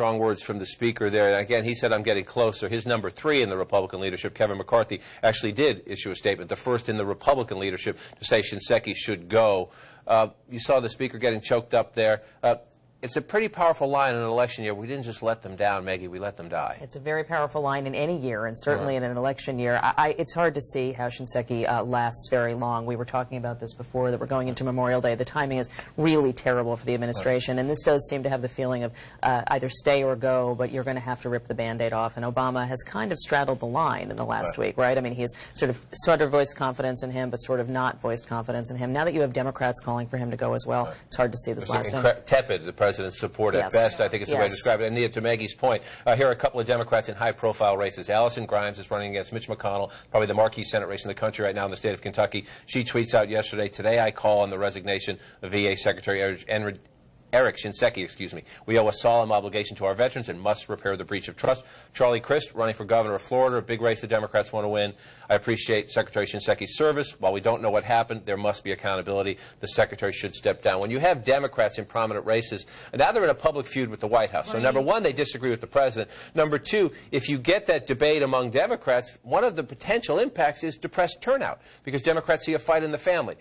strong words from the speaker there. And again, he said, I'm getting closer. His number 3 in the Republican leadership, Kevin McCarthy, actually did issue a statement, the first in the Republican leadership, to say Shinseki should go. You saw the speaker getting choked up there. It's a pretty powerful line in an election year. We didn't just let them down, Maggie. We let them die. It's a very powerful line in any year, and certainly in an election year. It's hard to see how Shinseki lasts very long. We were talking about this before, that we're going into Memorial Day. The timing is really terrible for the administration, and this does seem to have the feeling of either stay or go, but you're going to have to rip the Band-Aid off. And Obama has kind of straddled the line in the last week, right? I mean, he has sort of voiced confidence in him, but sort of not voiced confidence in him. Now that you have Democrats calling for him to go as well, it's hard to see this last time. Tepid, the president's support at best, I think is the way to describe it. And Nia, to Maggie's point, here are a couple of Democrats in high-profile races. Allison Grimes is running against Mitch McConnell, probably the marquee Senate race in the country right now in the state of Kentucky. She tweets out yesterday, "Today I call on the resignation of VA Secretary Eric Shinseki, We owe a solemn obligation to our veterans and must repair the breach of trust." Charlie Crist, running for governor of Florida, a big race the Democrats want to win. "I appreciate Secretary Shinseki's service. While we don't know what happened, there must be accountability. The Secretary should step down." When you have Democrats in prominent races, and now they're in a public feud with the White House. So number one, they disagree with the president. Number two, if you get that debate among Democrats, one of the potential impacts is depressed turnout, because Democrats see a fight in the family.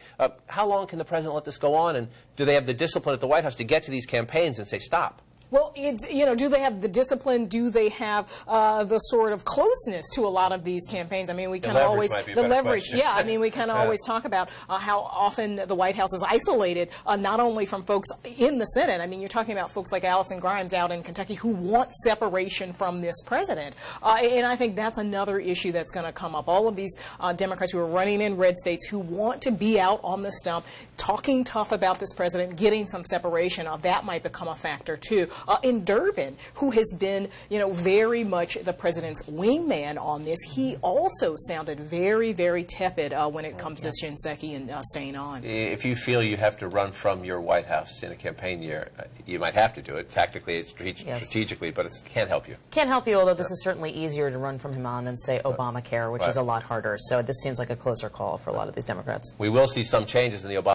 How long can the president let this go on, and do they have the discipline at the White House to get to these campaigns and say stop? Well, it's, do they have the discipline? Do they have the sort of closeness to a lot of these campaigns? I mean, we kind of always, the leverage, yeah, I mean, we kind of always talk about how often the White House is isolated, not only from folks in the Senate. I mean, you're talking about folks like Allison Grimes out in Kentucky who want separation from this president. And I think that's another issue that's going to come up. All of these Democrats who are running in red states who want to be out on the stump, talking tough about this president, getting some separation, that might become a factor, too. In Durbin, who has been, very much the president's wingman on this, he also sounded very, very tepid when it comes to Shinseki and staying on. If you feel you have to run from your White House in a campaign year, you might have to do it tactically, strategically, but it can't help you. Can't help you, although this is certainly easier to run from him on than, say, Obamacare, which is a lot harder. So this seems like a closer call for a lot of these Democrats. We will see some changes in the Obama